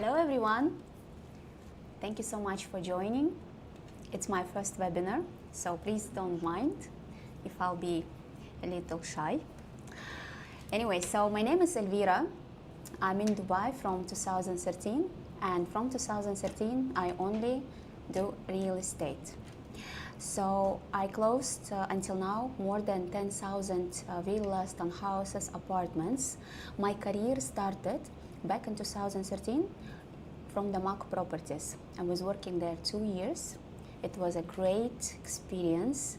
Hello everyone, thank you so much for joining. It's my first webinar, so please don't mind if I'll be a little shy. Anyway, so my name is Elvira. I'm in Dubai from 2013, and from 2013 I only do real estate. So I closed until now more than 10,000 villas, townhouses, apartments. My career started back in 2013 from the MAC properties. I was working there 2 years. It was a great experience.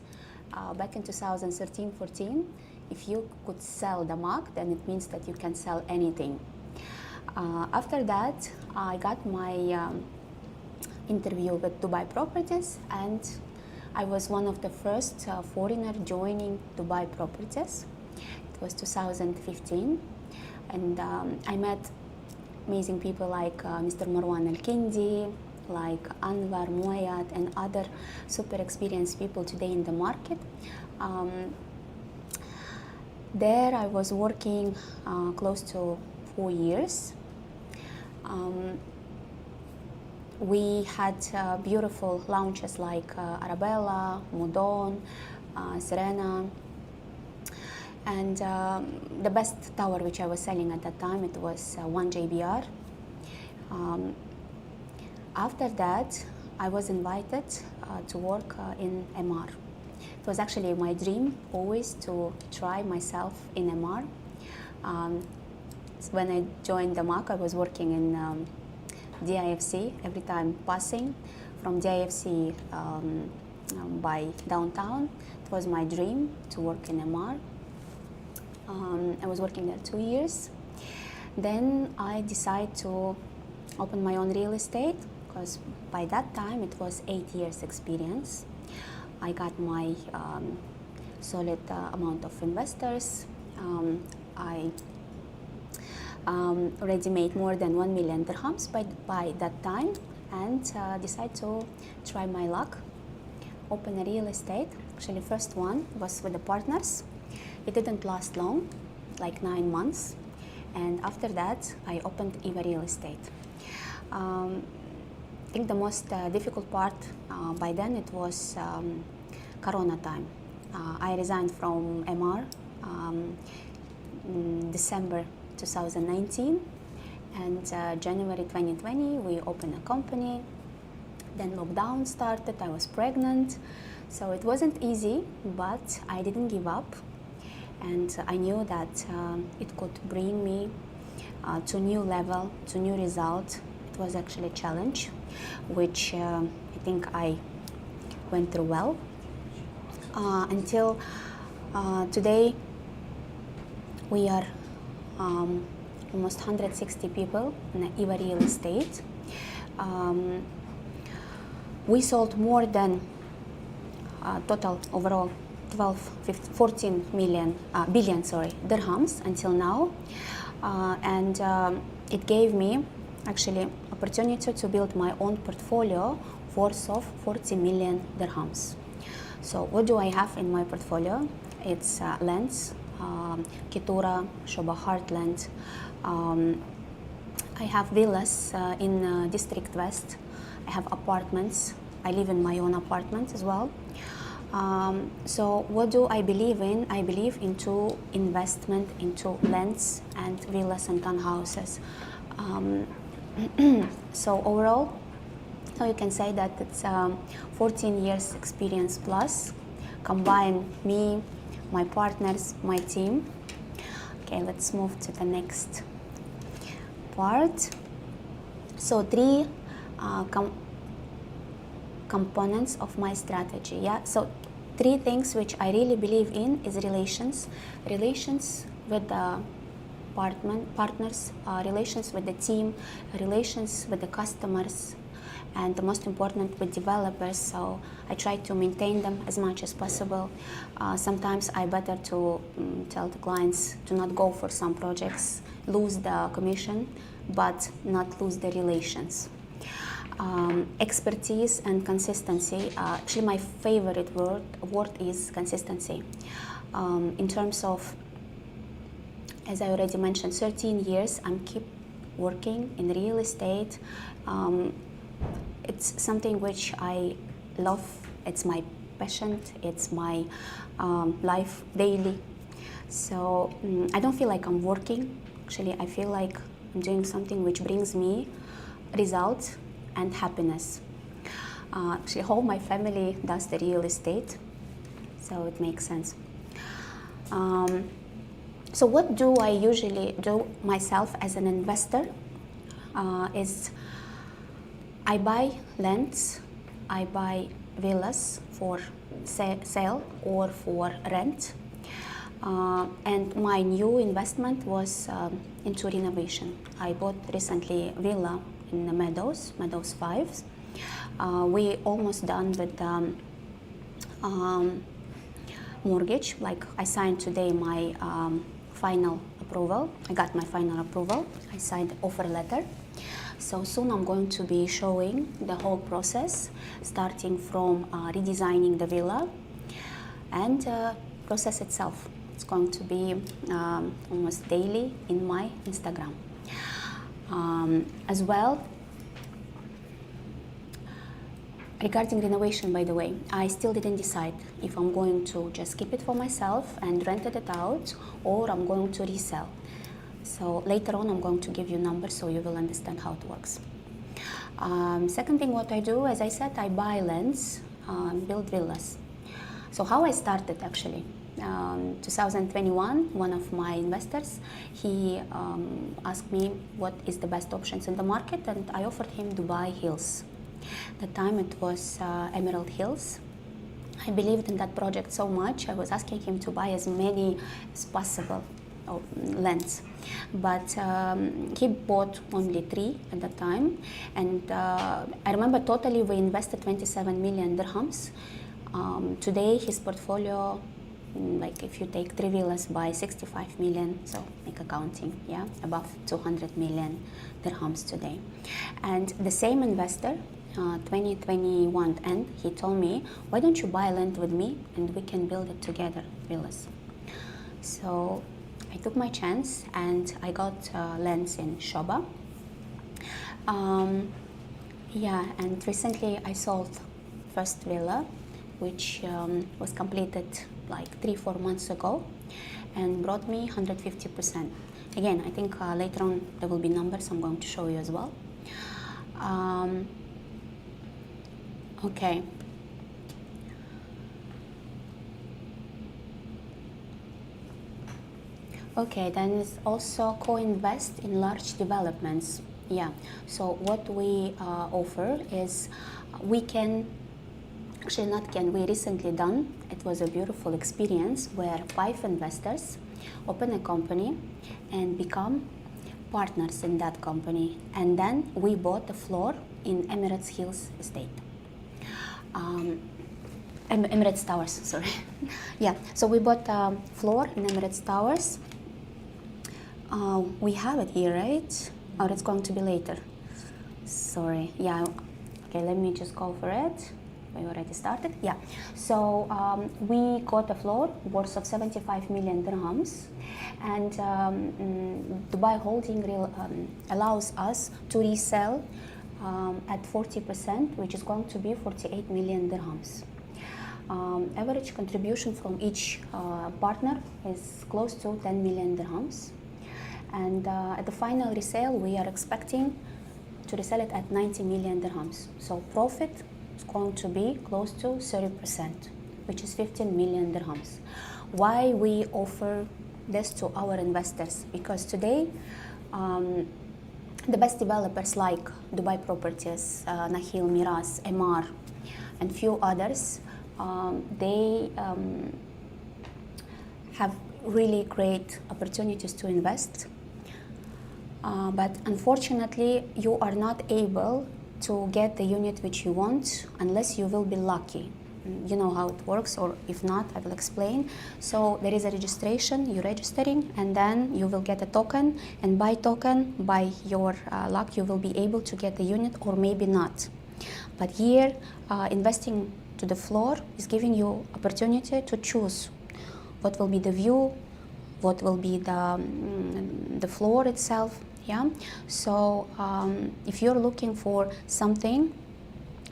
Back in 2013-14, if you could sell the MAC, then it means that you can sell anything. After that, I got my interview with Dubai Properties, and I was one of the first foreigner joining Dubai Properties. It was 2015, and I met amazing people like Mr. Marwan Al-Kindi, like Anwar Muayyad, and other super experienced people today in the market. There I was working close to 4 years. We had beautiful lounges like Arabella, Mudon, Serena, and the best tower which I was selling at that time, it was 1 JBR. After that, I was invited to work in MR. It was actually my dream always to try myself in MR. When I joined the MAC, I was working in DIFC, every time passing from DIFC by downtown. It was my dream to work in MR. I was working there 2 years. Then I decided to open my own real estate, because by that time it was 8 years experience. I got my solid amount of investors. I already made more than 1 million dirhams by that time, and decided to try my luck, open a real estate. Actually, first one was with the partners. It didn't last long, like 9 months, and after that I opened EVA Real Estate. I think the most difficult part by then, it was Corona time. I resigned from MR in December 2019, and January 2020 we opened a company. Then lockdown started, I was pregnant, so it wasn't easy, but I didn't give up, and I knew that it could bring me to a new level, to new result. It was actually a challenge, which I think I went through well, until today. We are almost 160 people in EVA Real Estate. We sold more than total overall 14 billion dirhams until now, and it gave me actually opportunity to build my own portfolio worth of 40 million dirhams. So what do I have in my portfolio? It's lands, Ketura, Shoba Heartland. I have villas in District West. I have apartments. I live in my own apartment as well. So what do I believe in? I believe into investment into lands and villas and townhouses. So overall, so you can say that it's 14 years experience plus, combine me, my partners, my team. Okay, let's move to the next part. So three components of my strategy. Yeah, so 3 things which I really believe in is relations with the partners, relations with the team, relations with the customers, and the most important with developers. So I try to maintain them as much as possible. Sometimes I better to tell the clients to not go for some projects, lose the commission, but not lose the relations. Expertise and consistency. Actually, my favorite word is consistency. In terms of, as I already mentioned, 13 years, I'm keep working in real estate. It's something which I love. It's my passion. It's my life daily. So I don't feel like I'm working. Actually, I feel like I'm doing something which brings me results and happiness. Actually, all my family does the real estate, so it makes sense. So what do I usually do myself as an investor? Is I buy lands, I buy villas for sale or for rent. And my new investment was into renovation. I bought recently a villa in the Meadows 5. We almost done with mortgage. Like I signed today my final approval. I got my final approval. I signed the offer letter. So soon I'm going to be showing the whole process, starting from redesigning the villa and process itself. It's going to be almost daily in my Instagram. As well, regarding renovation, by the way, I still didn't decide if I'm going to just keep it for myself and rent it out, or I'm going to resell. So later on, I'm going to give you numbers so you will understand how it works. Second thing, what I do, as I said, I buy lands, build villas. So how I started actually, 2021, one of my investors, he asked me what is the best options in the market, and I offered him Dubai Hills. At the time it was Emerald Hills. I believed in that project so much, I was asking him to buy as many as possible lands, but he bought only 3 at the time, and I remember totally we invested 27 million dirhams. Today his portfolio, like if you take 3 villas by 65 million, so make accounting, yeah, above 200 million dirhams today. And the same investor, 2021 end, he told me, why don't you buy land with me and we can build it together, villas. So I took my chance and I got lands in Shoba. Yeah, and recently I sold first villa, which was completed like 3-4 months ago and brought me 150%. Again, I think later on there will be numbers I'm going to show you as well. Okay. Okay, then it's also co-invest in large developments. Yeah, so what we offer is we can, actually not can, we recently done, it was a beautiful experience where 5 investors open a company and become partners in that company. And then we bought a floor in Emirates Hills estate. Emirates Towers, sorry. Yeah, so we bought a floor in Emirates Towers. We have it here, right? Or it's going to be later? Sorry, yeah. Okay, let me just go for it. We already started, yeah. So we got a floor worth of 75 million dirhams, and Dubai Holding allows us to resell at 40%, which is going to be 48 million dirhams. Average contribution from each partner is close to 10 million dirhams. And at the final resale, we are expecting to resell it at 90 million dirhams. So profit is going to be close to 30%, which is 15 million dirhams. Why we offer this to our investors? Because today, the best developers like Dubai Properties, Nahil, Miras, MR, and few others, they have really great opportunities to invest. But unfortunately, you are not able to get the unit which you want unless you will be lucky. You know how it works, or if not, I will explain. So there is a registration, you're registering, and then you will get a token, and by token, by your luck, you will be able to get the unit or maybe not. But here, investing to the floor is giving you opportunity to choose what will be the view, what will be the floor itself. Yeah, so if you're looking for something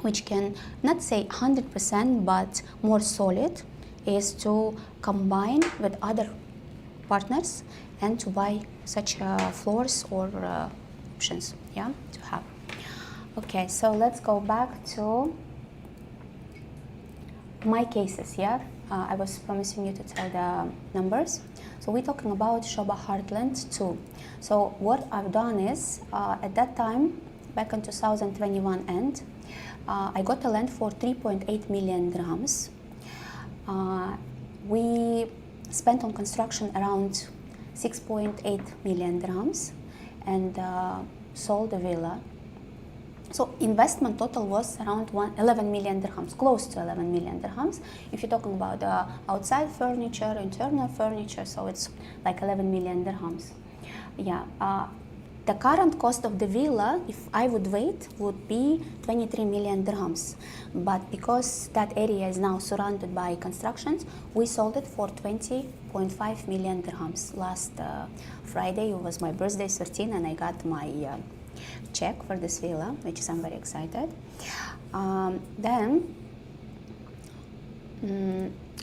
which can not say 100% but more solid, is to combine with other partners and to buy such floors or options, yeah, to have. Okay, so let's go back to my cases. Yeah, I was promising you to tell the numbers. So we're talking about Shoba Heartland 2. So what I've done is, at that time, back in 2021 end, I got a land for 3.8 million dirhams. We spent on construction around 6.8 million dirhams and sold the villa. So investment total was around 11 million dirhams, close to 11 million dirhams. If you're talking about outside furniture, internal furniture, so it's like 11 million dirhams. Yeah. The current cost of the villa, if I would wait, would be 23 million dirhams. But because that area is now surrounded by constructions, we sold it for 20.5 million dirhams. Last Friday, it was my birthday, 13, and I got my check for this villa, which is I'm very excited. Then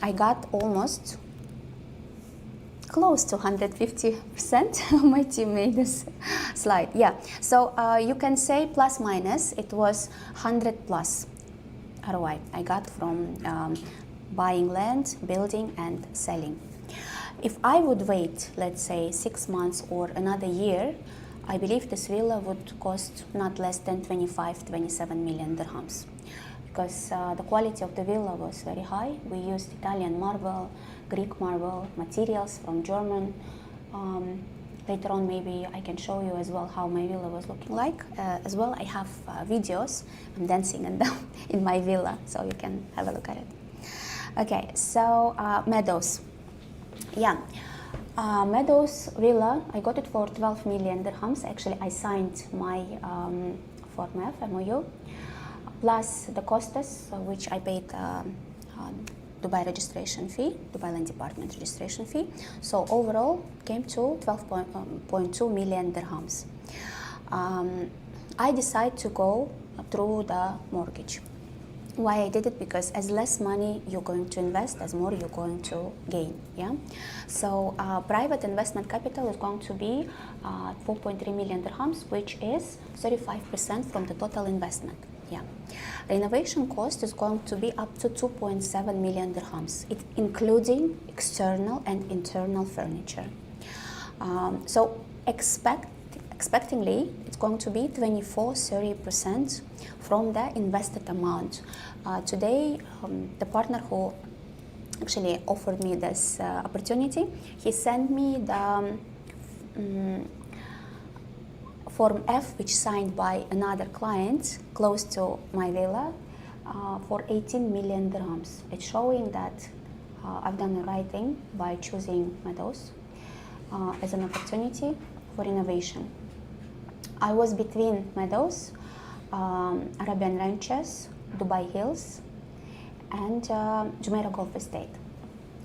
I got almost close to 150%. My team made this slide. Yeah, so you can say plus minus, it was 100 plus ROI I got from buying land, building and selling. If I would wait, let's say 6 months or another year, I believe this villa would cost not less than 25-27 million dirhams, because the quality of the villa was very high. We used Italian marble, Greek marble, materials from German. Later on, maybe I can show you as well how my villa was looking like. As well, I have videos. I'm dancing in my villa, so you can have a look at it. Okay, so Meadows. Yeah. Meadows Villa, I got it for 12 million dirhams. Actually, I signed my Form F MOU, plus the costs, which I paid Dubai registration fee, Dubai Land Department registration fee. So overall, came to 12.2 million dirhams. I decided to go through the mortgage. Why I did it? Because as less money you're going to invest, as more you're going to gain. Yeah. So private investment capital is going to be 4.3 million dirhams, which is 35% from the total investment. Yeah. Renovation cost is going to be up to 2.7 million dirhams, including external and internal furniture. So expectingly, it's going to be 24-30% from the invested amount. Today, the partner who actually offered me this opportunity, he sent me the Form F, which signed by another client close to my villa, for 18 million dirhams. It's showing that I've done the right thing by choosing Meadows as an opportunity for innovation. I was between Meadows, Arabian Ranches, Dubai Hills, and Jumeirah Golf Estate.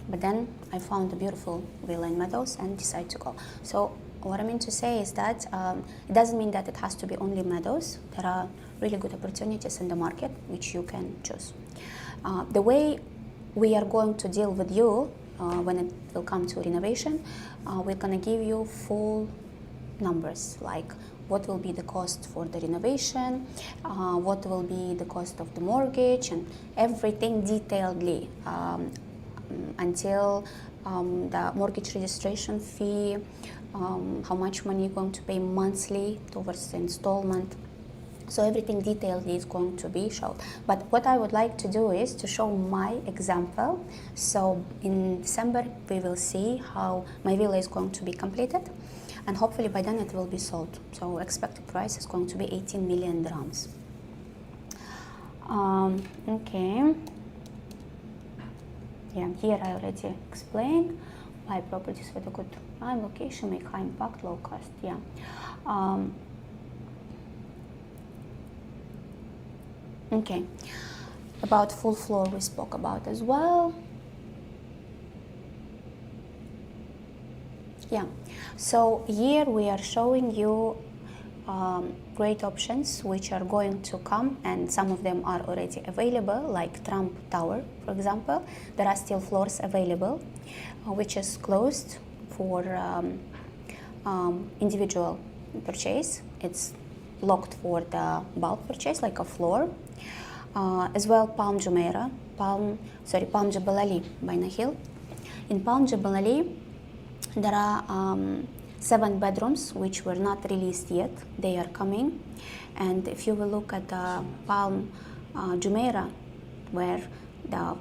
But then I found a beautiful villa in Meadows and decided to go. So what I mean to say is that it doesn't mean that it has to be only Meadows. There are really good opportunities in the market which you can choose. The way we are going to deal with you when it will come to renovation, we're going to give you full numbers, like what will be the cost for the renovation, what will be the cost of the mortgage, and everything detailedly until the mortgage registration fee, how much money you're going to pay monthly towards the installment. So everything detailedly is going to be shown. But what I would like to do is to show my example. So in December, we will see how my villa is going to be completed. And hopefully by then it will be sold. So expected price is going to be 18 million dirhams. Okay. Yeah, here I already explained. Buy properties with a good prime location, make high impact, low cost. Yeah. Okay. About full floor we spoke about as well. Yeah, so here we are showing you great options which are going to come, and some of them are already available, like Trump Tower, for example. There are still floors available, which is closed for individual purchase. It's locked for the bulk purchase, like a floor. As well, Palm Jumeirah, Palm Jebel Ali by Nahil. In Palm Jebel Ali, there are 7 bedrooms which were not released yet. They are coming. And if you will look at the Palm Jumeirah, where the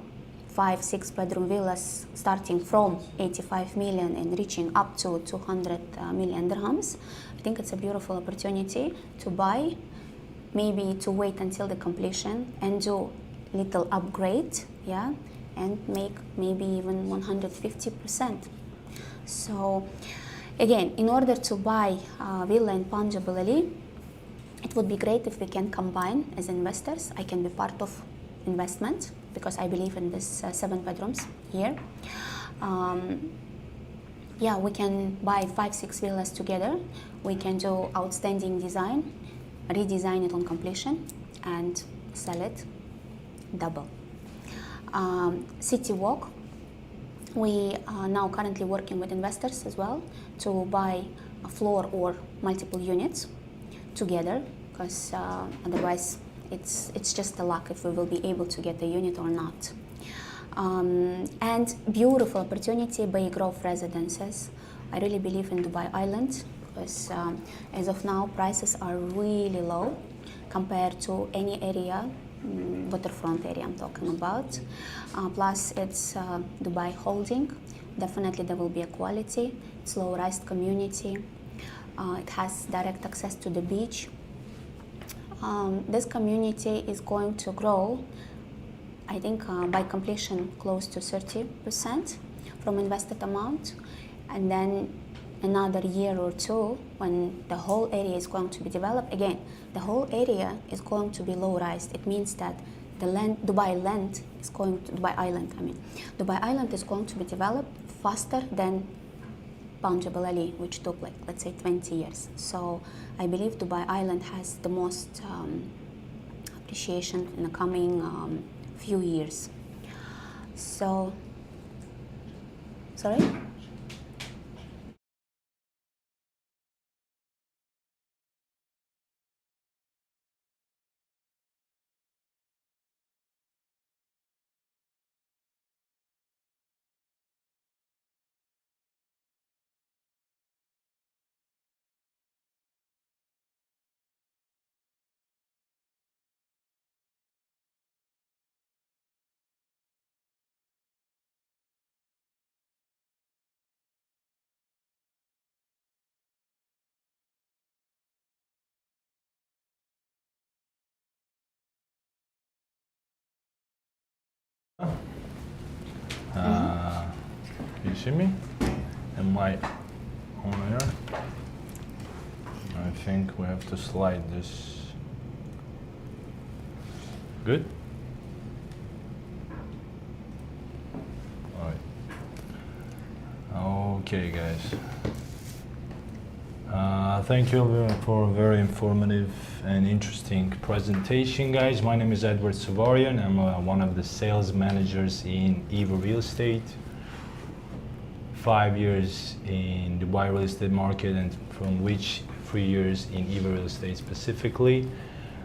5-6 bedroom villas starting from 85 million and reaching up to 200 million dirhams, I think it's a beautiful opportunity to buy, maybe to wait until the completion and do little upgrade, yeah, and make maybe even 150%. So again, in order to buy a villa in Palm Jebel Ali, it would be great if we can combine as investors. I can be part of investment because I believe in this 7 bedrooms here. Yeah, we can buy 5-6 villas together. We can do outstanding design, redesign it on completion, and sell it double. City Walk, we are now currently working with investors as well to buy a floor or multiple units together, because otherwise it's just a luck if we will be able to get a unit or not. And beautiful opportunity, Bay Grove Residences. I really believe in Dubai Island because as of now prices are really low compared to any area, waterfront area I'm talking about. Plus it's Dubai holding. Definitely there will be a quality. It's low-rise community. It has direct access to the beach. This community is going to grow, I think by completion close to 30% from invested amount, and then another year or two when the whole area is going to be developed. Again, the whole area is going to be low-rise. It means that the land, Dubai Island is going to be developed faster than Palm Jebel Ali, which took like, let's say, 20 years. So I believe Dubai Island has the most appreciation in the coming few years. So, sorry? You see me? Am I on air? I think we have to slide this. Good? All right. Okay, guys. Thank you Elvira for a very informative and interesting presentation, guys. My name is Edward Savarian. I'm one of the sales managers in EVA Real Estate. 5 years in Dubai real estate market, and from which 3 years in EVA Real Estate specifically.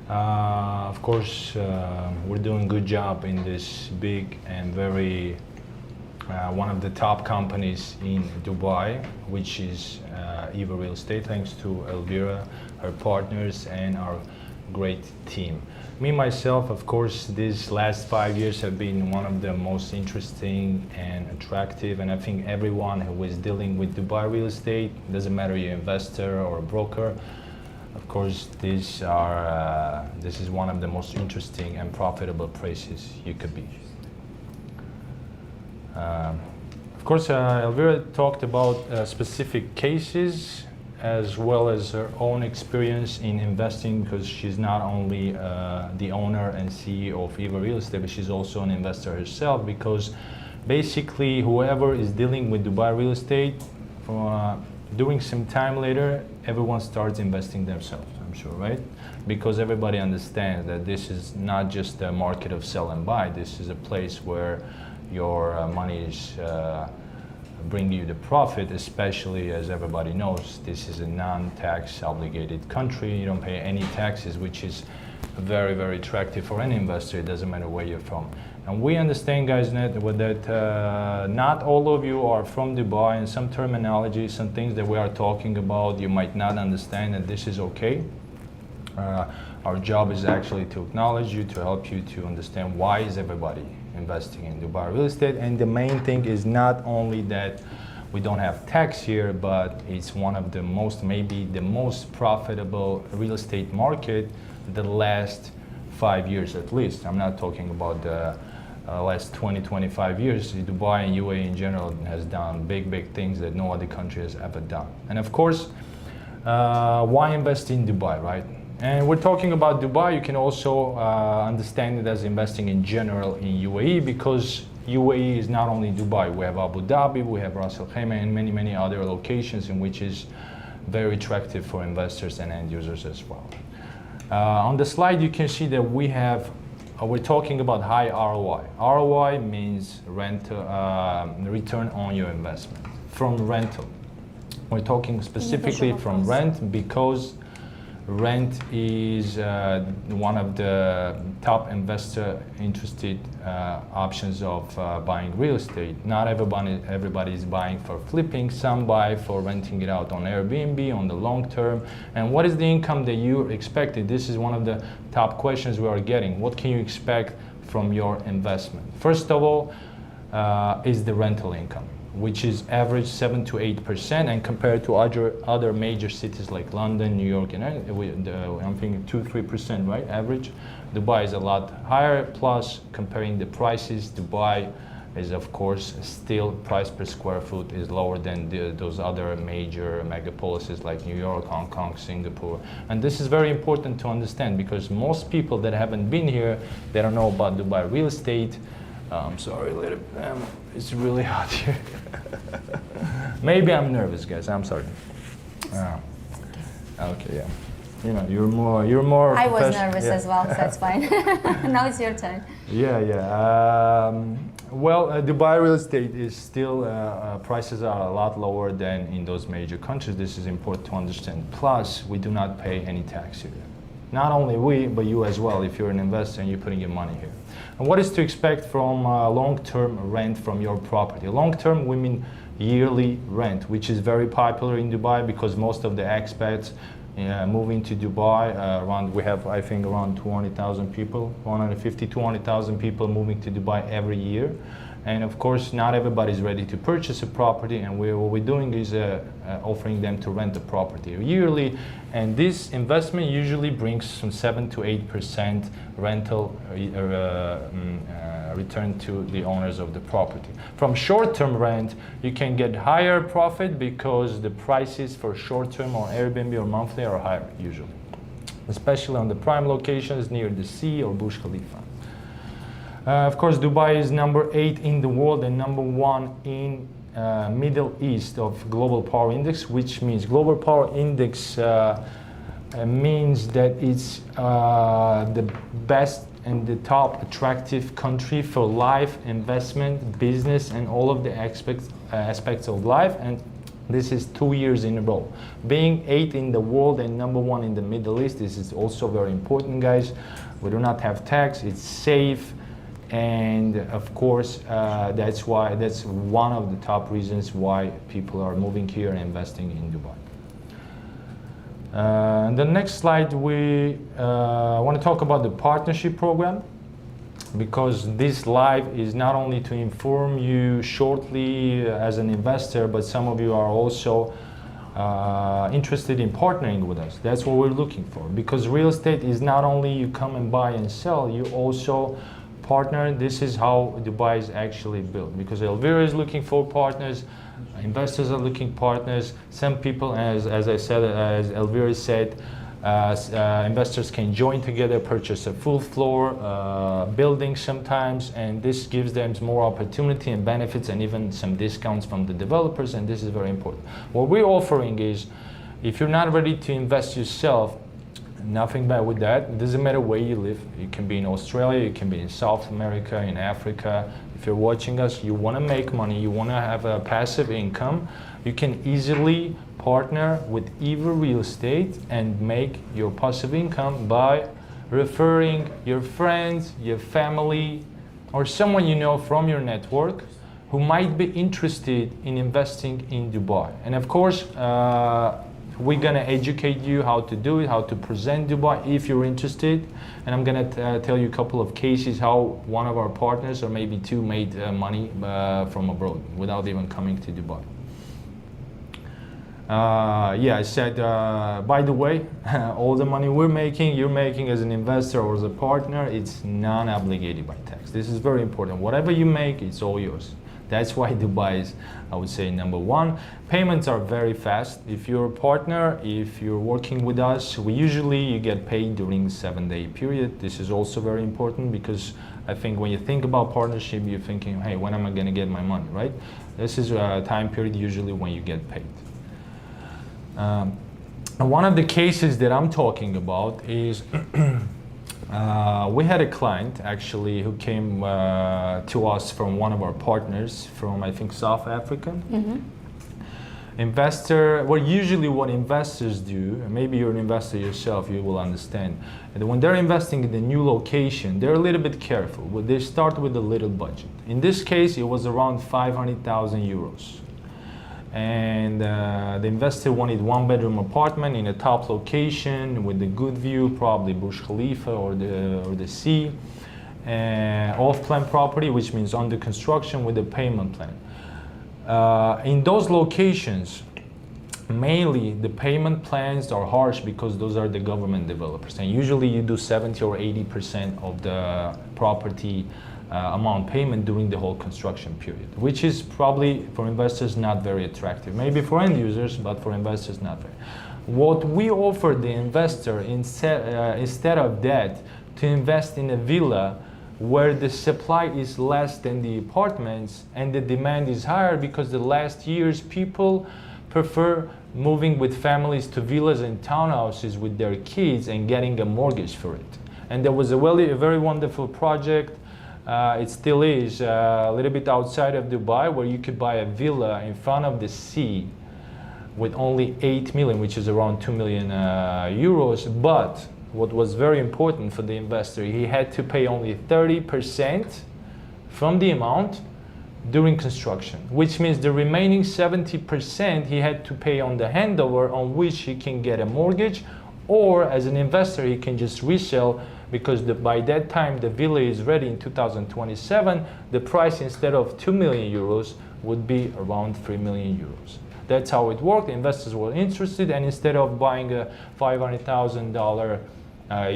Of course, we're doing a good job in this big and very one of the top companies in Dubai, which is EVA Real Estate, thanks to Elvira, her partners, and our great team. Me, myself, of course, these last 5 years have been one of the most interesting and attractive, and I think everyone who is dealing with Dubai real estate, doesn't matter you're an investor or a broker, of course, this is one of the most interesting and profitable places you could be. Of course, Elvira talked about specific cases as well as her own experience in investing, because she's not only the owner and CEO of EVA Real Estate, but she's also an investor herself, because basically whoever is dealing with Dubai real estate, during some time later, everyone starts investing themselves, I'm sure, right? Because everybody understands that this is not just a market of sell and buy. This is a place where your money is bring you the profit, especially as everybody knows, this is a non-tax obligated country. You don't pay any taxes, which is very, very attractive for any investor. It doesn't matter where you're from. And we understand, guys, that not all of you are from Dubai, and some terminology, some things that we are talking about, you might not understand, and this is okay. Our job is actually to acknowledge you, to help you to understand why is everybody investing in Dubai real estate. And the main thing is not only that we don't have tax here, but it's one of the most, maybe the most profitable real estate market the last 5 years at least. I'm not talking about the last 20, 25 years. Dubai and UAE in general has done big, big things that no other country has ever done. And of course, why invest in Dubai, right? And we're talking about Dubai. You can also understand it as investing in general in UAE, because UAE is not only Dubai. We have Abu Dhabi, we have Ras Al Khaimah, and many, many other locations in which is very attractive for investors and end users as well. On the slide, you can see that we have, we're talking about high ROI. ROI means return on your investment from rental. We're talking specifically from rent because rent is one of the top investor interested options of buying real estate. Not everybody is buying for flipping. Some buy for renting it out on Airbnb on the long term. And what is the income that you expected? This is one of the top questions we are getting. What can you expect from your investment? First of all, is the rental income, which is average 7 to 8%, and compared to other major cities like London, New York, and I'm thinking 2-3%, right? Average. Dubai is a lot higher. Plus, comparing the prices, Dubai is of course still price per square foot is lower than those other major megapolises like New York, Hong Kong, Singapore. And this is very important to understand, because most people that haven't been here, they don't know about Dubai real estate. I'm sorry, it's really hot here. Maybe I'm nervous, guys. I'm sorry. Okay, yeah. You know, you're more. I was nervous as well, so that's fine. Now it's your turn. Yeah. Well, Dubai real estate is still prices are a lot lower than in those major countries. This is important to understand. Plus, we do not pay any tax here. Not only we, but you as well, if you're an investor and you're putting your money here. And what is to expect from long-term rent from your property? Long-term, we mean yearly rent, which is very popular in Dubai because most of the expats moving to Dubai, we have, I think, around 200,000 people, 150, 200,000 people moving to Dubai every year. And of course, not everybody is ready to purchase a property, and what we're doing is offering them to rent the property yearly. And this investment usually brings some 7 to 8% rental return to the owners of the property. From short-term rent, you can get higher profit because the prices for short-term or Airbnb or monthly are higher usually, especially on the prime locations near the sea or Burj Khalifa. Of course, Dubai is number 8 in the world and number 1 in Middle East of Global Power Index, which means Global Power Index means that it's the best and the top attractive country for life, investment, business, and all of the aspects of life. And this is 2 years in a row. Being 8 in the world and number 1 in the Middle East, this is also very important, guys. We do not have tax, it's safe. And of course, that's one of the top reasons why people are moving here and investing in Dubai. The next slide, we want to talk about the partnership program, because this live is not only to inform you shortly as an investor, but some of you are also interested in partnering with us. That's what we're looking for, because real estate is not only you come and buy and sell, you also partner. This is how Dubai is actually built, because Elvira is looking for partners, investors are looking partners. Some people, as I said, as Elvira said, Investors can join together, purchase a full floor building sometimes, and this gives them more opportunity and benefits and even some discounts from the developers, and this is very important. What we're offering is, if you're not ready to invest yourself, nothing bad with that. It doesn't matter where you live. You can be in Australia, you can be in South America, in Africa. If you're watching us, you want to make money, you want to have a passive income, you can easily partner with EVA Real Estate and make your passive income by referring your friends, your family, or someone you know from your network who might be interested in investing in Dubai. And of course, we're gonna educate you how to do it, how to present Dubai if you're interested. And I'm gonna tell you a couple of cases how one of our partners, or maybe two, made money from abroad without even coming to Dubai. Yeah, I said, by the way, all the money we're making, you're making as an investor or as a partner, it's non-obligated by tax. This is very important. Whatever you make, it's all yours. That's why Dubai is, I would say, number one. Payments are very fast. If you're a partner, if you're working with us, you get paid during 7-day period. This is also very important because I think when you think about partnership, you're thinking, hey, when am I gonna get my money, right? This is a time period usually when you get paid. And one of the cases that I'm talking about is we had a client actually who came to us from one of our partners from, I think, South Africa. Mm-hmm. Investor, well, usually what investors do, and maybe you're an investor yourself, you will understand, and when they're investing in a new location, they're a little bit careful. Well, they start with a little budget. In this case, it was around 500,000 euros. And the investor wanted 1-bedroom apartment in a top location with a good view, probably Burj Khalifa or the sea. Off-plan property, which means under construction with a payment plan. In those locations, mainly the payment plans are harsh because those are the government developers. And usually you do 70 or 80% of the property amount payment during the whole construction period, which is probably for investors not very attractive. Maybe for end users, but for investors not very. What we offer the investor instead of that, to invest in a villa where the supply is less than the apartments and the demand is higher, because the last years people prefer moving with families to villas and townhouses with their kids and getting a mortgage for it. And there was a very wonderful project. It still is a little bit outside of Dubai, where you could buy a villa in front of the sea with only 8 million, which is around 2 million euros. But what was very important for the investor, he had to pay only 30% from the amount during construction, which means the remaining 70% he had to pay on the handover, on which he can get a mortgage, or as an investor he can just resell, because by that time the villa is ready in 2027. The price, instead of 2 million euros, would be around 3 million euros. That's how it worked. Investors were interested, and instead of buying a $500,000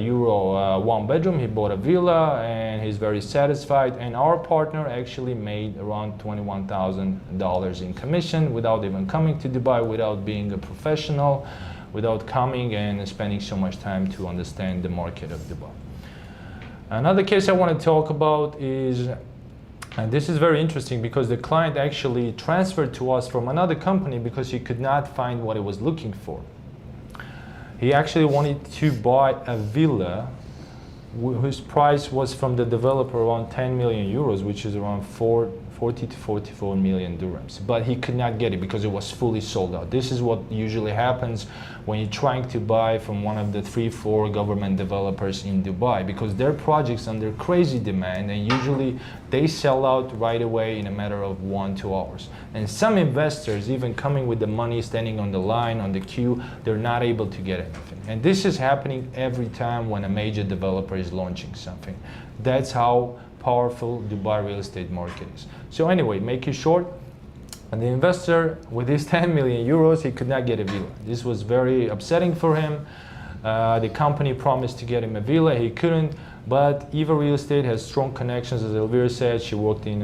euro 1-bedroom, he bought a villa, and he's very satisfied. And our partner actually made around $21,000 in commission without even coming to Dubai, without being a professional, without coming and spending so much time to understand the market of Dubai. Another case I want to talk about is, and this is very interesting, because the client actually transferred to us from another company because he could not find what he was looking for. He actually wanted to buy a villa whose price was from the developer around 10 million euros, which is around 40 to 44 million dirhams. But he could not get it because it was fully sold out. This is what usually happens when you're trying to buy from one of the 3-4 government developers in Dubai, because their projects under crazy demand, and usually they sell out right away in a matter of 1-2 hours. And some investors, even coming with the money, standing on the line, on the queue, they're not able to get anything. And this is happening every time when a major developer is launching something. That's how powerful Dubai real estate market is. So anyway, make it short, and the investor, with his 10 million euros, he could not get a villa. This was very upsetting for him. The company promised to get him a villa, he couldn't. But EVA Real Estate has strong connections, as Elvira said. She worked in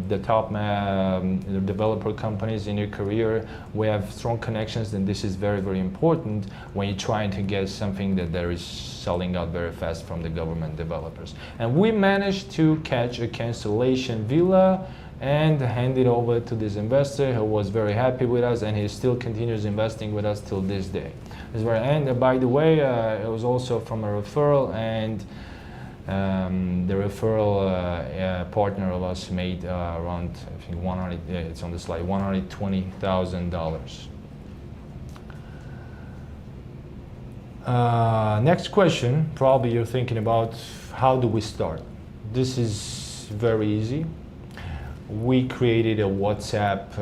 the top developer companies in her career. We have strong connections, and this is very, very important when you're trying to get something that there is selling out very fast from the government developers. And we managed to catch a cancellation villa and hand it over to this investor who was very happy with us, and he still continues investing with us till this day. And by the way, it was also from a referral, and the referral partner of us made around, I think, it's on the slide, $120,000. Next question, probably you're thinking about, how do we start? This is very easy. We created a WhatsApp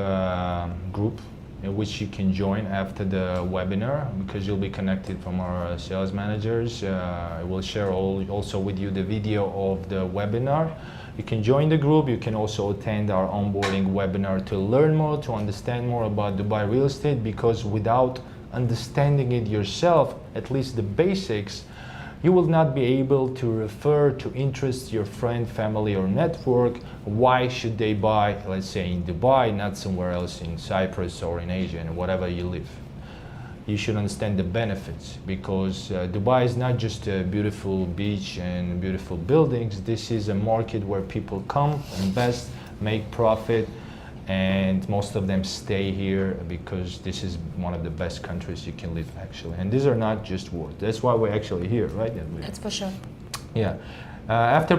group in which you can join after the webinar, because you'll be connected from our sales managers. I will share also with you the video of the webinar. You can join the group. You can also attend our onboarding webinar to learn more, to understand more about Dubai real estate, because without understanding it yourself, at least the basics, you will not be able to refer to interest your friend, family, or network. Why should they buy, let's say, in Dubai, not somewhere else in Cyprus or in Asia, and wherever you live? You should understand the benefits, because Dubai is not just a beautiful beach and beautiful buildings. This is a market where people come, invest, make profit, and most of them stay here because this is one of the best countries you can live, actually. And these are not just words. That's why we're actually here, right? That's for sure. Yeah. After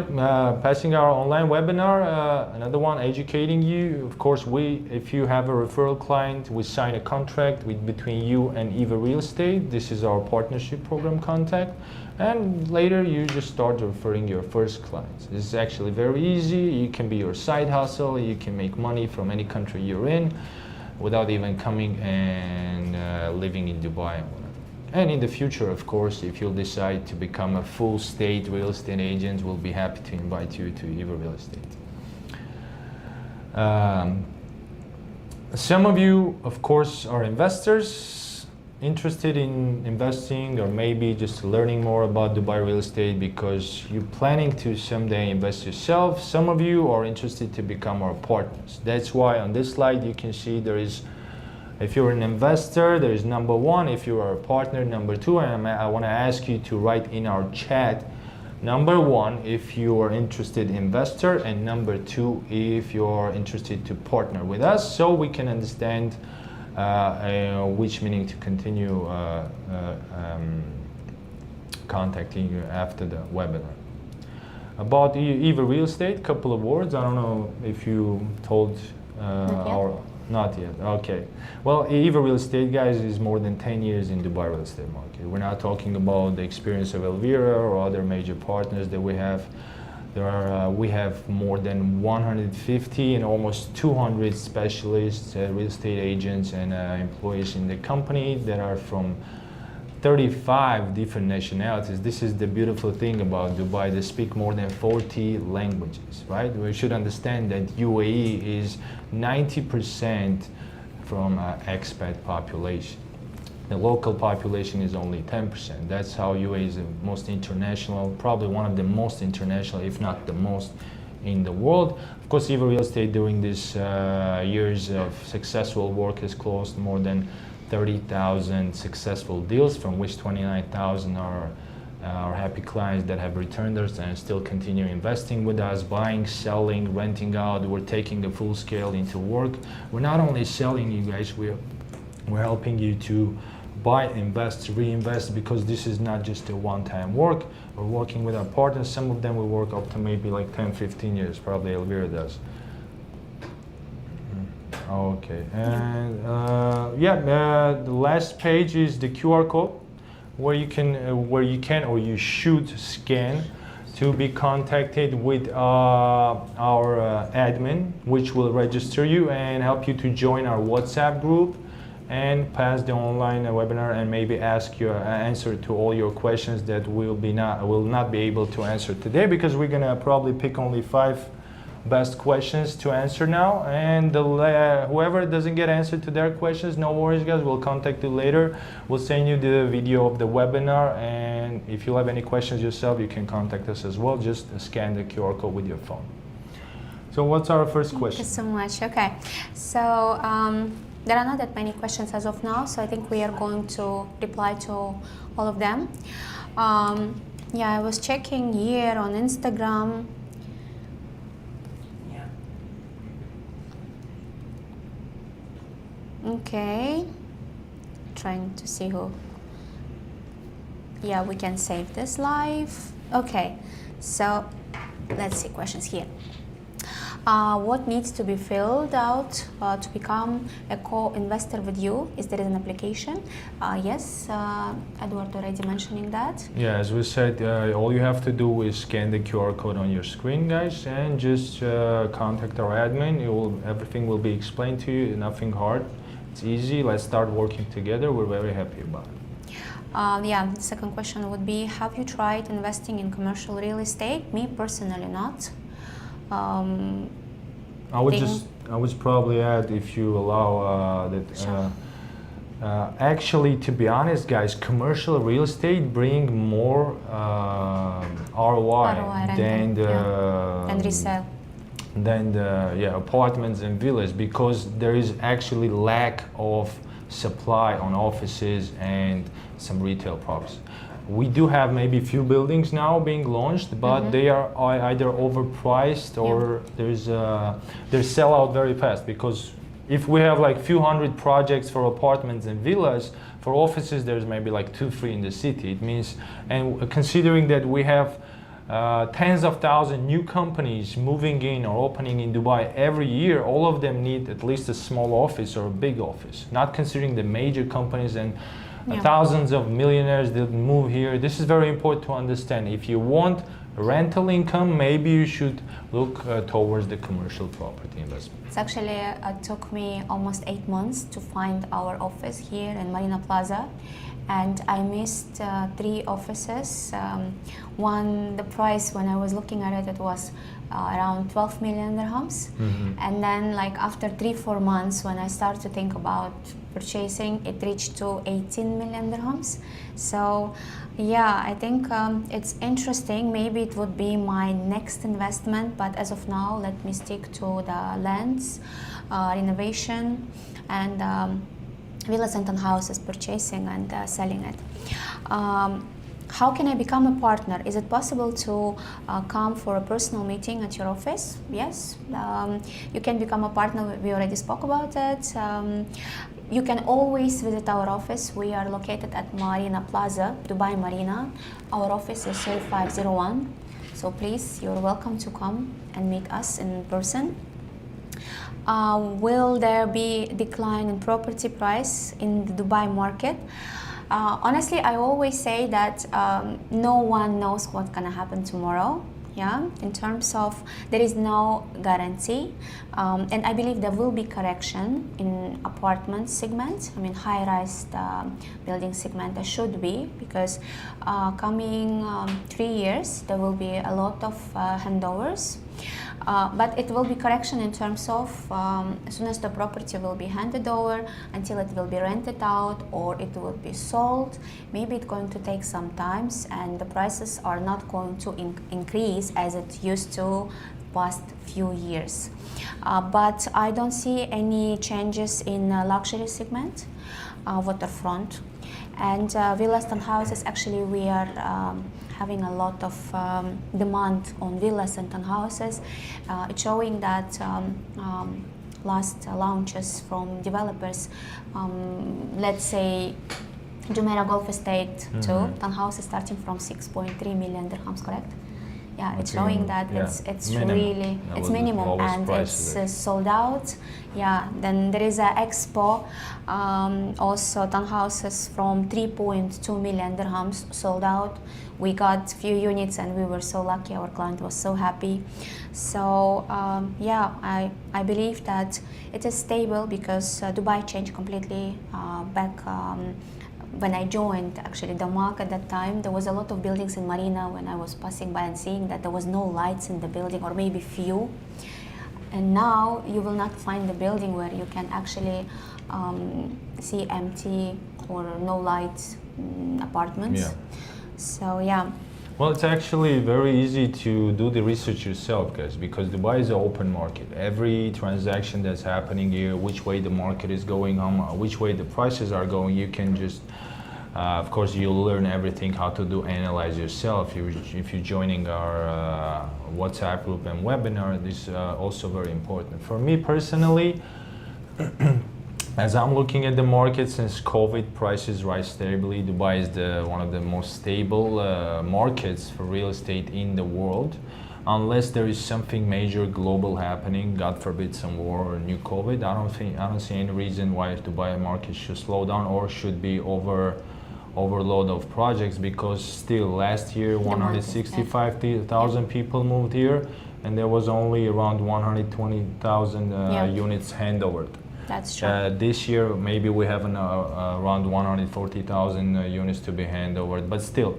passing our online webinar, another one, educating you. Of course, if you have a referral client, we sign a contract between you and EVA Real Estate. This is our partnership program contact. And later you just start referring your first clients. This is actually very easy. You can be your side hustle. You can make money from any country you're in without even coming and living in Dubai and whatever. And in the future, of course, if you'll decide to become a full state real estate agent, we'll be happy to invite you to EVA Real Estate. Some of you, of course, are investors interested in investing, or maybe just learning more about Dubai real estate because you're planning to someday invest yourself. Some of you are interested to become our partners. That's why on this slide you can see there is, if you're an investor, there is number one. If you are a partner, number two. And I want to ask you to write in our chat, number one, if you are interested investor, and number two, if you are interested to partner with us, so we can understand which meaning to continue contacting you after the webinar. About EVA Real Estate, couple of words. I don't know if you told not yet. Okay. Well, EVA Real Estate, guys, is more than 10 years in Dubai real estate market. We're not talking about the experience of Elvira or other major partners that we have. We have more than 150 and almost 200 specialists, real estate agents, and employees in the company that are from 35 different nationalities. This is the beautiful thing about Dubai. They speak more than 40 languages, right? We should understand that UAE is 90% from expat population. The local population is only 10%. That's how UAE is the most international, probably one of the most international, if not the most in the world. Of course, EVA Real Estate during these years of successful work has closed more than 30,000 successful deals, from which 29,000 are our happy clients that have returned us and still continue investing with us, buying, selling, renting out. We're taking the full scale into work. We're not only selling you guys, we're helping you to buy, invest, reinvest, because this is not just a one-time work. We're working with our partners. Some of them will work up to maybe like 10, 15 years, probably Elvira does. Okay, and the last page is the QR code where you can or you should scan to be contacted with our admin, which will register you and help you to join our WhatsApp group and pass the online webinar, and maybe ask your answer to all your questions that will not be able to answer today, because we're gonna probably pick only 5 best questions to answer now, and whoever doesn't get answered to their questions, no worries guys, we'll contact you later. We'll send you the video of the webinar, and if you have any questions yourself, you can contact us as well. Just scan the QR code with your phone. So what's our first question? Thank you so much. Okay, so there are not that many questions as of now, so I think we are going to reply to all of them. Yeah, I was checking here on Instagram. Okay, trying to see who. Yeah, we can save this live. Okay, so let's see questions here. What needs to be filled out to become a co-investor with you? Is there an application? Yes, Edward already mentioning that. Yeah, as we said, all you have to do is scan the QR code on your screen, guys, and just contact our admin. Everything will be explained to you, nothing hard. It's easy. Let's start working together. We're very happy about it. Yeah, the second question would be, have you tried investing in commercial real estate? Me personally not. I would probably add, if you allow that. Sure. Actually, to be honest, guys, commercial real estate bring more ROI than and resale. Than the apartments and villas, because there is actually lack of supply on offices and some retail properties. We do have maybe a few buildings now being launched, but they are either overpriced or they sell out very fast. Because if we have like few hundred projects for apartments and villas, for offices there's maybe like 2-3 in the city. It means, and considering that we have tens of thousands new companies moving in or opening in Dubai every year, all of them need at least a small office or a big office. Not considering the major companies and thousands of millionaires that move here. This is very important to understand. If you want rental income, maybe you should look towards the commercial property investment. It's actually, it took me almost 8 months to find our office here in Marina Plaza. And I missed 3 offices. One, the price when I was looking at it was around 12 million dirhams. And then like after 3-4 months, when I started to think about purchasing, it reached to 18 million dirhams. So yeah, I think it's interesting. Maybe it would be my next investment, but as of now, let me stick to the lands, renovation, and villas and townhouses, purchasing and selling it. How can I become a partner? Is it possible to come for a personal meeting at your office? Yes, you can become a partner. We already spoke about it. You can always visit our office. We are located at Marina Plaza, Dubai Marina. Our office is 0501. So please, you're welcome to come and meet us in person. Will there be decline in property price in the Dubai market? Honestly, I always say that no one knows what's gonna happen tomorrow. Yeah, in terms of there is no guarantee, and I believe there will be correction in apartment segment. I mean, high-rise building segment there should be, because coming 3 years there will be a lot of handovers. But it will be correction in terms of as soon as the property will be handed over until it will be rented out or it will be sold. Maybe it's going to take some time, and the prices are not going to increase as it used to past few years. But I don't see any changes in luxury segment, waterfront, and villas and houses. Actually, we are having a lot of demand on villas and townhouses. It's showing that last launches from developers, let's say Jumeirah Golf Estate to townhouses starting from 6.3 million dirhams, correct? Yeah, it's showing that it's minimum. Really, it's minimum, and it's sold out. Yeah, then there is a Expo, also townhouses from 3.2 million dirhams sold out. We got few units and we were so lucky, our client was so happy. So yeah, I believe that it is stable because Dubai changed completely back when I joined actually the market at that time, there was a lot of buildings in Marina when I was passing by and seeing that there was no lights in the building, or maybe few. And now you will not find the building where you can actually see empty or no lights apartments. Yeah. So yeah. Well, it's actually very easy to do the research yourself, guys, because Dubai is an open market. Every transaction that's happening here, which way the market is going, which way the prices are going, you can just, of course, you'll learn everything how to do analyze yourself. If you're joining our WhatsApp group and webinar, this is also very important. For me personally, as I'm looking at the market, since COVID, prices rise stably. Dubai is one of the most stable markets for real estate in the world. Unless there is something major global happening, God forbid some war or new COVID, I don't see any reason why Dubai market should slow down or should be overload of projects, because still last year 165,000 people moved here, and there was only around 120,000 units handovered. That's true. This year, maybe we have around 140,000 units to be handovered, but still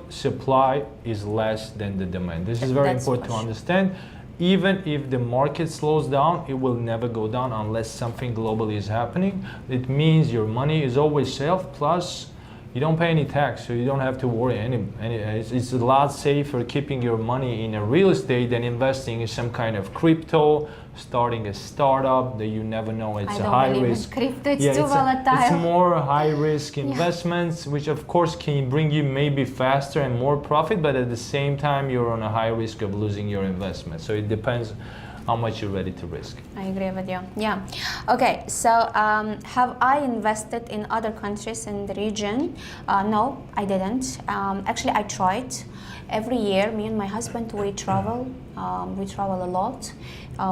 supply is less than the demand. This is very important to understand. Even if the market slows down, it will never go down unless something globally is happening. It means your money is always safe, plus you don't pay any tax, so you don't have to worry it's a lot safer keeping your money in a real estate than investing in some kind of crypto, starting a startup that you never know. It's a high risk. Crypto, it's too volatile. It's more high risk investments, which of course can bring you maybe faster and more profit, but at the same time you're on a high risk of losing your investment. So it depends how much you're ready to risk. I agree with you. Yeah. Okay. So have I invested in other countries in the region? No, I didn't. Actually, I tried. Every year, me and my husband, we travel. We travel a lot.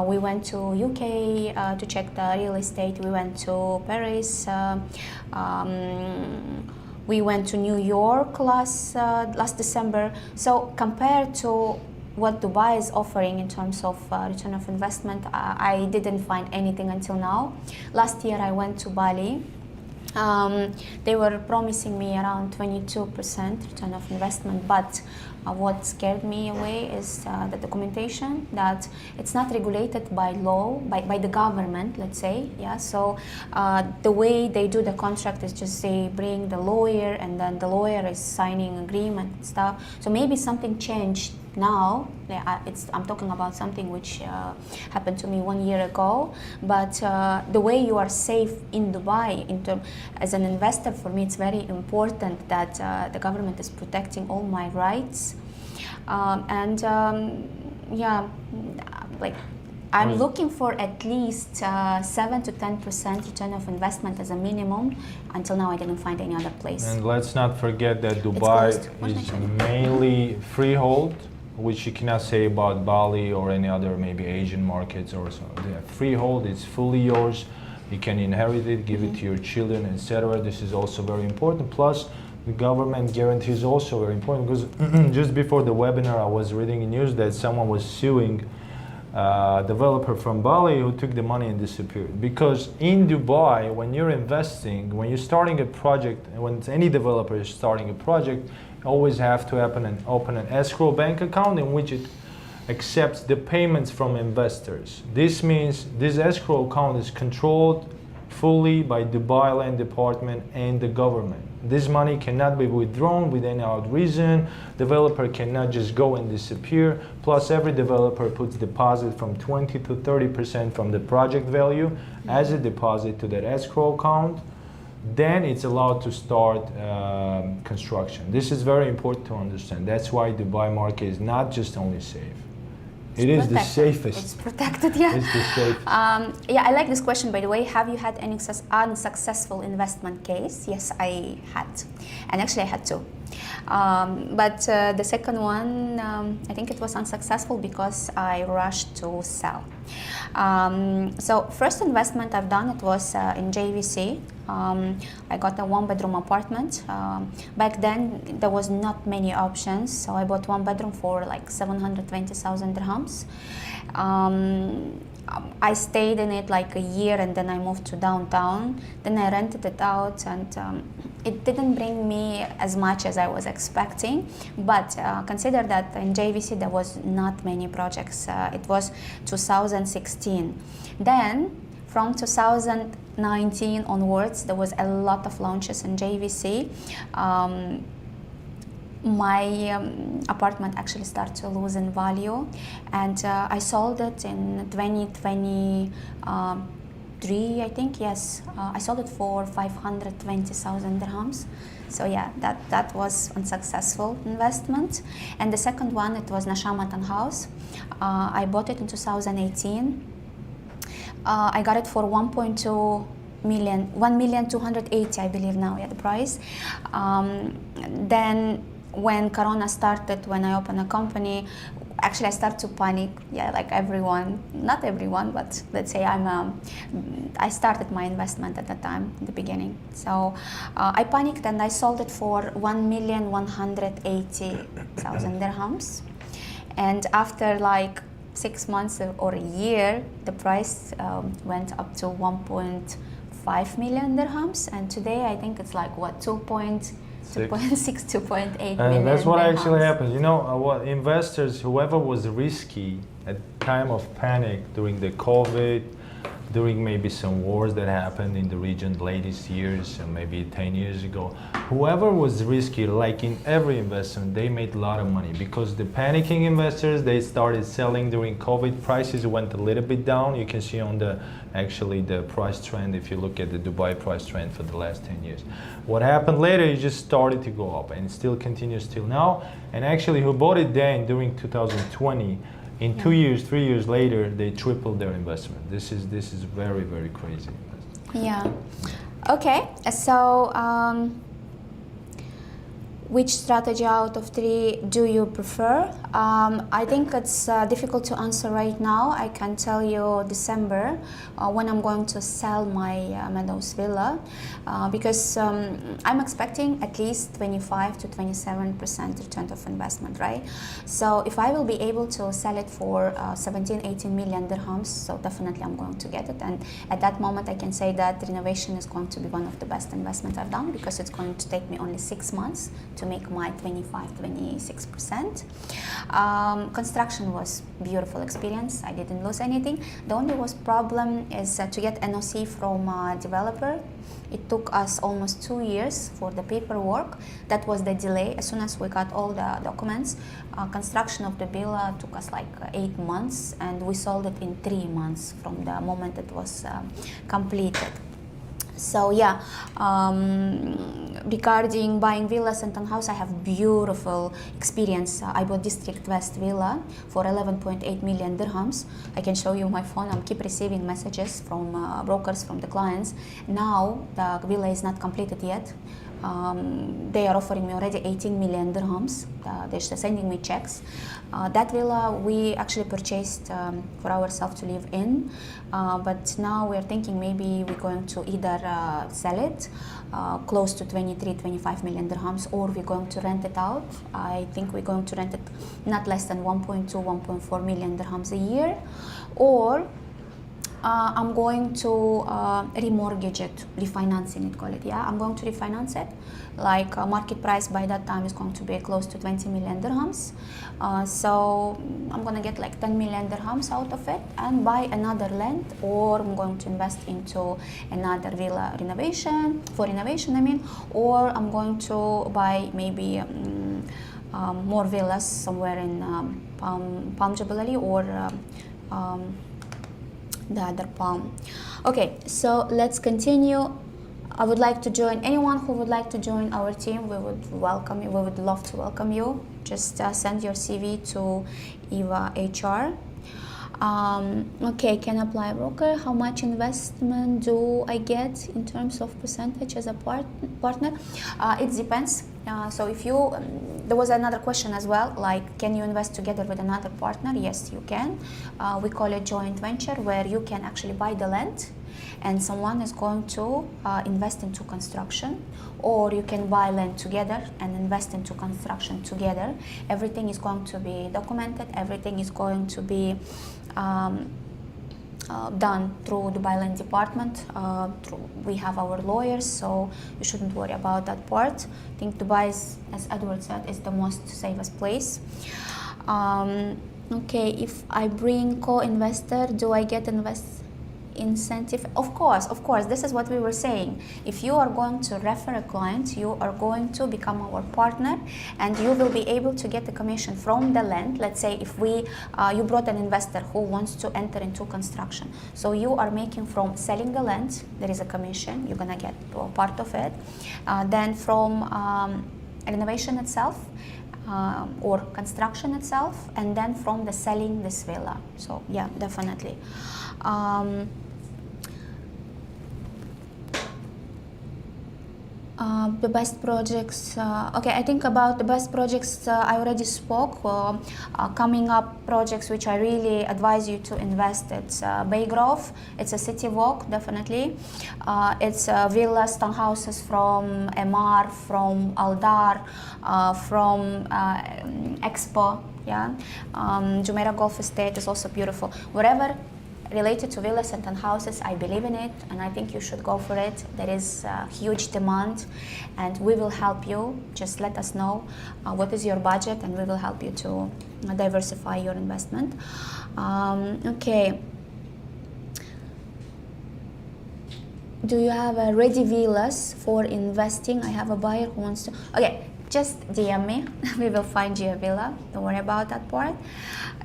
We went to UK to check the real estate. We went to Paris. We went to New York last December. So compared to what Dubai is offering in terms of return of investment, I didn't find anything until now. Last year I went to Bali. They were promising me around 22% return of investment, but what scared me away is the documentation, that it's not regulated by law, by the government, let's say. Yeah. So the way they do the contract is just they bring the lawyer, and then the lawyer is signing agreement and stuff. So maybe something changed now. I'm talking about something which happened to me 1 year ago, but the way you are safe in Dubai, as an investor, for me it's very important that the government is protecting all my rights, I'm looking for at least 7 to 10% return of investment as a minimum. Until now, I didn't find any other place. And let's not forget that Dubai is mainly freehold, which you cannot say about Bali or any other maybe Asian markets or so. The freehold is fully yours. You can inherit it, give it to your children, etc. This is also very important. Plus, the government guarantee is also very important, because just before the webinar, I was reading in news that someone was suing a developer from Bali who took the money and disappeared. Because in Dubai, when you're investing, when you're starting a project, when any developer is starting a project, always have to open an escrow bank account in which it accepts the payments from investors. This means this escrow account is controlled fully by Dubai Land Department and the government. This money cannot be withdrawn with any odd reason. Developer cannot just go and disappear. Plus, every developer puts deposit from 20 to 30% from the project value as a deposit to that escrow account. Then it's allowed to start construction. This is very important to understand. That's why Dubai market is not just only safe. It is the safest. It's protected, yeah. It's the safest. Yeah, I like this question, by the way. Have you had any unsuccessful investment case? Yes, I had. And actually, I had two. But the second one, I think it was unsuccessful because I rushed to sell. So first investment I've done, it was in JVC. I got a one-bedroom apartment. Back then, there was not many options, so I bought one bedroom for like 720,000 dirhams. I stayed in it like a year, and then I moved to downtown. Then I rented it out, and it didn't bring me as much as I was expecting. But consider that in JVC there was not many projects. It was 2016. Then from 2019 onwards, there was a lot of launches in JVC. My apartment actually started to lose in value, and I sold it in 2023, I think. Yes, I sold it for 520,000 dirhams. So yeah, that was a successful investment. And the second one, it was Nashamatan House. I bought it in 2018. I got it for 1.2 million, 1,280,000, I believe now, yeah, the price. Then when Corona started, when I opened a company, actually I started to panic, yeah, like everyone, not everyone, but let's say I started my investment at the time, in the beginning. So I panicked and I sold it for 1,180,000 dirhams. And after like 6 months or a year, the price went up to 1.5 million dirhams, and today I think it's like what, 2.6, 2.8 million. That's what dirhams. actually happened. You know, what investors, whoever was risky at time of panic during the COVID, during maybe some wars that happened in the region latest years, maybe 10 years ago, whoever was risky, like in every investment, they made a lot of money, because the panicking investors, they started selling during COVID. Prices went a little bit down. You can see on the price trend, if you look at the Dubai price trend for the last 10 years. What happened later, it just started to go up, and it still continues till now. And actually, who bought it then during 2020, in 2 years, 3 years later, they tripled their investment. This is very, very crazy. Yeah. Okay. So, which strategy out of 3 do you prefer? I think it's difficult to answer right now. I can tell you December when I'm going to sell my Meadows Villa, because I'm expecting at least 25 to 27% return of investment, right? So if I will be able to sell it for 17, 18 million dirhams, so definitely I'm going to get it. And at that moment I can say that renovation is going to be one of the best investments I've done, because it's going to take me only 6 months to make my 25-26%. Construction was beautiful experience. I didn't lose anything. The only problem is to get NOC from a developer. It took us almost 2 years for the paperwork. That was the delay. As soon as we got all the documents, construction of the villa took us like 8 months, and we sold it in 3 months from the moment it was completed. So yeah, regarding buying villas and townhouse, I have beautiful experience. I bought District West Villa for 11.8 million dirhams. I can show you my phone. I keep receiving messages from brokers, from the clients. Now the villa is not completed yet. They are offering me already 18 million dirhams. They're sending me checks. That villa we actually purchased for ourselves to live in, but now we're thinking maybe we're going to either sell it close to 23-25 million dirhams, or we're going to rent it out. I think we're going to rent it not less than 1.2-1.4 million dirhams a year, or I'm going to remortgage it, refinancing it, call it. Yeah, I'm going to refinance it. Like market price by that time is going to be close to 20 million dirhams. So I'm going to get like 10 million dirhams out of it and buy another land, or I'm going to invest into another villa renovation, I mean, or I'm going to buy maybe more villas somewhere in Palm Jubilee or the other palm. Okay, so let's continue. I would like to join anyone who would like to join our team. We would welcome you. We would love to welcome you. Just send your CV to EVA HR. Okay, can apply broker. How much investment do I get in terms of percentage as a partner? It depends. So if you, there was another question as well, like can you invest together with another partner? Yes, you can. We call it joint venture, where you can actually buy the land and someone is going to invest into construction, or you can buy land together and invest into construction together. Everything is going to be documented, everything is going to be done through Dubai Land Department. We have our lawyers, so you shouldn't worry about that part. I think Dubai is, as Edward said, is the most safest place. Okay, if I bring co-investor, do I get incentive? Of course, this is what we were saying. If you are going to refer a client, you are going to become our partner, and you will be able to get the commission from the land. Let's say if you brought an investor who wants to enter into construction, so you are making from selling the land, there is a commission, you're gonna get part of it. Then from renovation itself, or construction itself, and then from the selling this villa. So yeah, definitely. The best projects, okay, I think about the best projects I already spoke. Coming up projects which I really advise you to invest, it's Baygrove, it's a city walk, definitely. It's villas, townhouses from Emar, from Aldar, from Expo, yeah. Jumeirah Golf Estate is also beautiful. Wherever related to villas and townhouses, I believe in it, and I think you should go for it. There is huge demand, and we will help you. Just let us know what is your budget, and we will help you to diversify your investment. Okay. Do you have ready villas for investing? I have a buyer who wants to. Okay, just DM me. We will find you a villa. Don't worry about that part.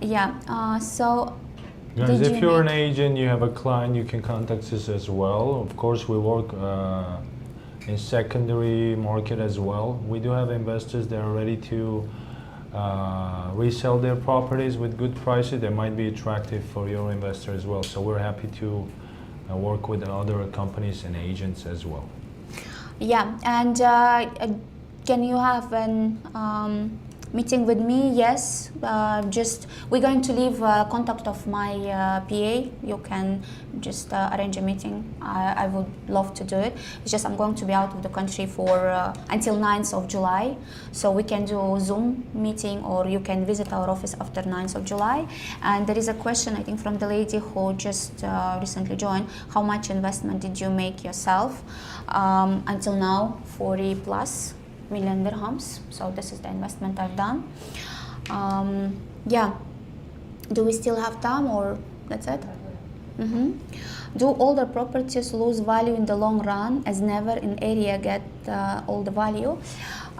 Yeah. So. Guys, if you're an agent, you have a client, you can contact us as well. Of course, we work in secondary market as well. We do have investors that are ready to resell their properties with good prices. They might be attractive for your investor as well. So we're happy to work with other companies and agents as well. Yeah, and can you have an meeting with me? Yes, just we're going to leave contact of my PA. You can just arrange a meeting. I would love to do it. It's just I'm going to be out of the country for until 9th of July, so we can do Zoom meeting, or you can visit our office after 9th of July. And there is a question, I think, from the lady who just recently joined. How much investment did you make yourself? Until now, 40 plus million dirhams. So this is the investment I've done. Yeah. Do we still have time, or that's it? Do older properties lose value in the long run, as never in area get all the value?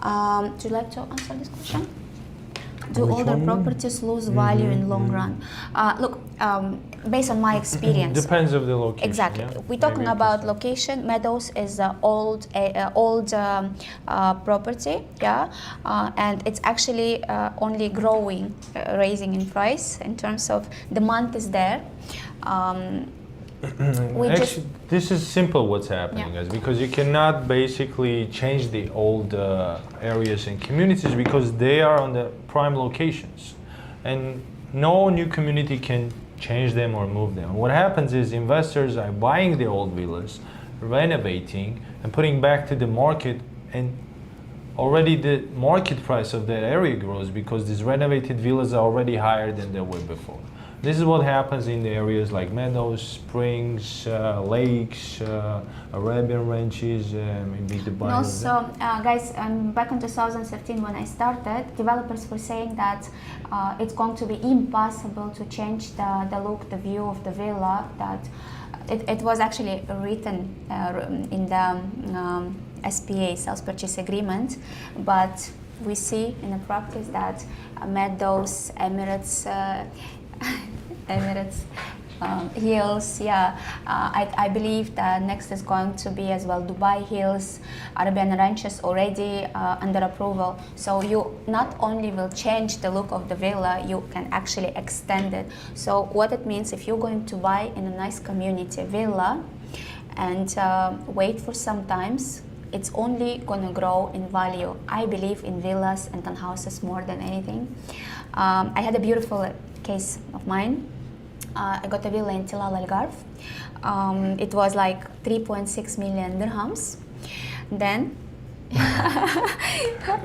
Would you like to answer this question? Do older properties lose value in long run? Look, based on my experience, depends of the location. Exactly. Yeah? We're talking about location. Meadows is an old property, yeah, and it's actually only growing, raising in price in terms of demand is there. Actually, this is simple what's happening, guys, because you cannot basically change the old areas and communities because they are on the prime locations, and no new community can change them or move them. What happens is investors are buying the old villas, renovating and putting back to the market, and already the market price of that area grows because these renovated villas are already higher than they were before. This is what happens in the areas like Meadows, Springs, Lakes, Arabian Ranches, maybe Dubai. No, so guys, back in 2013 when I started, developers were saying that it's going to be impossible to change the look, the view of the villa. That it was actually written in the SPA, sales purchase agreement, but we see in the practice that Meadows, Emirates, Hills, yeah. I believe that next is going to be as well Dubai Hills, Arabian Ranches already under approval. So you not only will change the look of the villa, you can actually extend it. So what it means, if you're going to buy in a nice community villa and wait for some times, it's only gonna grow in value. I believe in villas and townhouses more than anything. I had a beautiful case of mine. I got a villa in Tilal Algarve. It was like 3.6 million dirhams. Then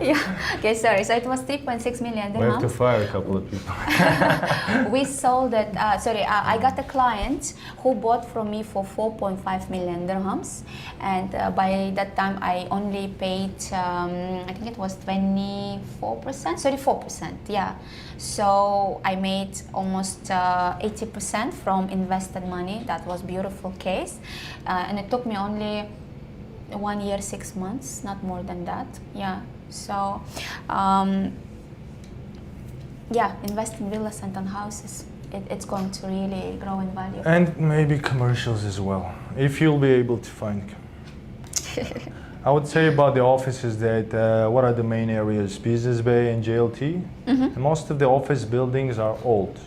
yeah. Okay, sorry. So it was 3.6 million dirhams. We have to fire a couple of people. We sold it. I got a client who bought from me for 4.5 million dirhams, and by that time I only paid. I think it was 34%. Yeah. So I made almost 80% from invested money. That was beautiful case, and it took me only 1 year, 6 months, not more than that. Yeah. So, yeah, invest in villas and townhouses. It's going to really grow in value. And maybe commercials as well, if you'll be able to find. I would say about the offices that what are the main areas? Business Bay and JLT. And most of the office buildings are old.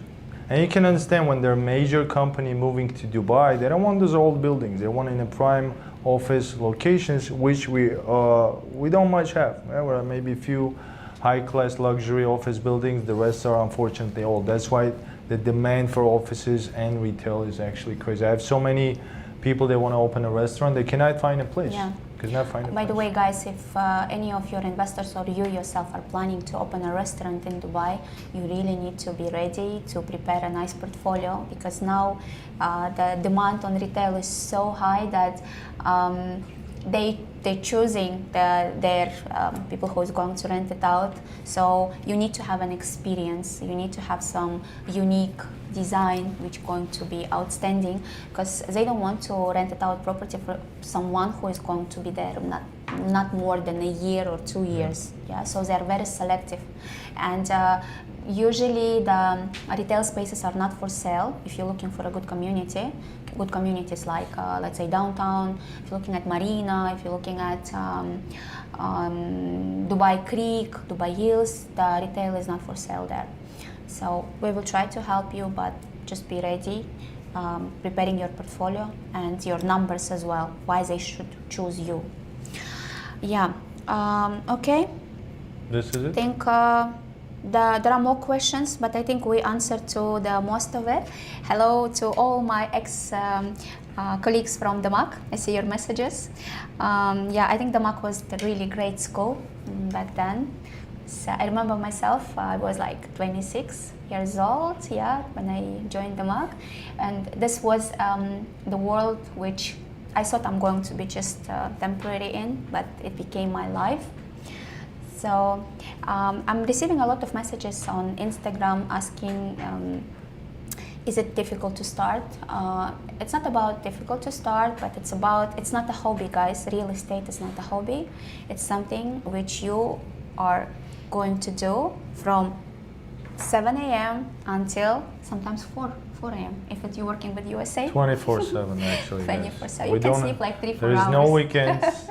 And you can understand when they're a major company moving to Dubai, they don't want those old buildings. They want in a prime office locations, which we don't much have. There are maybe a few high-class luxury office buildings. The rest are unfortunately old. That's why the demand for offices and retail is actually crazy. I have so many people that want to open a restaurant, they cannot find a place. Yeah. By the way, guys, if any of your investors or you yourself are planning to open a restaurant in Dubai, you really need to be ready to prepare a nice portfolio, because now the demand on retail is so high that they're choosing their people who is going to rent it out. So you need to have an experience. You need to have some unique design which is going to be outstanding, because they don't want to rent it out property for someone who is going to be there not more than a year or 2 years. Yeah, so they are very selective, and usually the retail spaces are not for sale. If you're looking for a good community, good communities like let's say downtown, if you're looking at Marina, if you're looking at Dubai Creek, Dubai Hills, the retail is not for sale there. So we will try to help you, but just be ready, preparing your portfolio and your numbers as well, why they should choose you. Yeah, okay. This is it? I think there are more questions, but I think we answered to the most of it. Hello to all my colleagues from the MAC. I see your messages. Yeah, I think the MAC was a really great school back then. So I remember myself, I was like 26 years old, yeah, when I joined the MAC. And this was the world which I thought I'm going to be just temporary in, but it became my life. So I'm receiving a lot of messages on Instagram asking, is it difficult to start? It's not about difficult to start, but it's not a hobby, guys. Real estate is not a hobby. It's something which you are going to do from 7 a.m. until sometimes 4 a.m. if you're working with USA. 24/7 actually. 24/7. You can sleep like 3-4 hours. There is no weekends.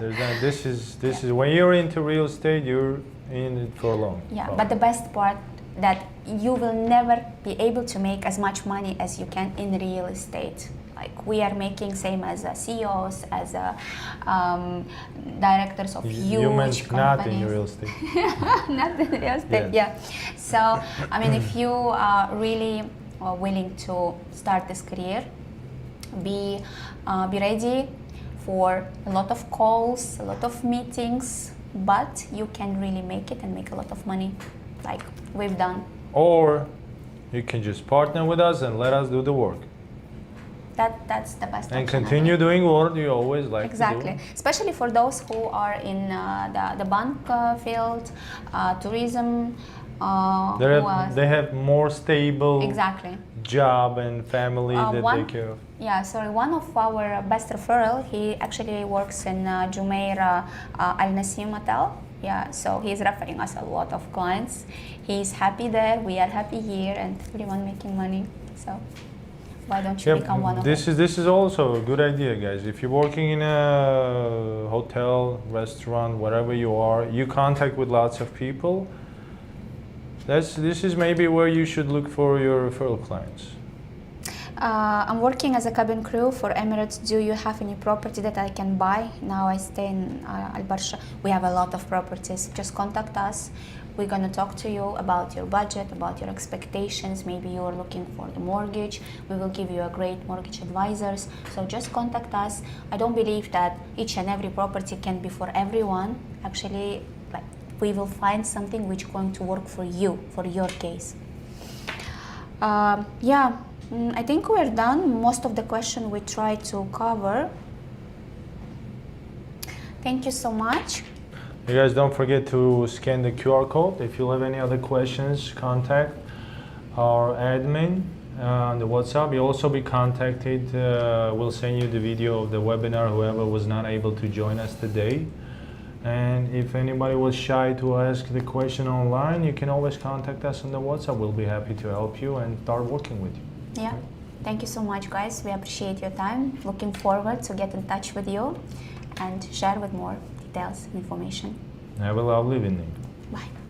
This is when you're into real estate, you're in it for long. Yeah, but the best part that you will never be able to make as much money as you can in real estate. Like we are making same as CEOs, as directors of huge companies. Not in real estate. Not in real estate, yeah. So, I mean, if you are really willing to start this career, be ready for a lot of calls, a lot of meetings, but you can really make it and make a lot of money, like we've done. Or you can just partner with us and let us do the work. That's the best option. And continue doing what you always like to do. Exactly, especially for those who are in the bank field, tourism. They have more stable job and family that they care of. Yeah, sorry, one of our best referral, he actually works in Jumeirah Al Nasim Hotel. Yeah, so he's referring us a lot of clients. He's happy there, we are happy here, and everyone making money. So why don't you become one of them? This is also a good idea, guys. If you're working in a hotel, restaurant, wherever you are, you contact with lots of people. This is maybe where you should look for your referral clients. I'm working as a cabin crew for Emirates. Do you have any property that I can buy? Now I stay in Al Barsha. We have a lot of properties. Just contact us. We're going to talk to you about your budget, about your expectations. Maybe you are looking for the mortgage. We will give you a great mortgage advisors. So just contact us. I don't believe that each and every property can be for everyone. Actually, like, we will find something which is going to work for you, for your case. I think we're done. Most of the questions we tried to cover. Thank you so much. You guys don't forget to scan the QR code. If you have any other questions, contact our admin on the WhatsApp. You'll also be contacted. We'll send you the video of the webinar, whoever was not able to join us today. And if anybody was shy to ask the question online, you can always contact us on the WhatsApp. We'll be happy to help you and start working with you. Yeah, thank you so much, guys. We appreciate your time. Looking forward to get in touch with you and share with more details and information. Have a lovely evening. Bye.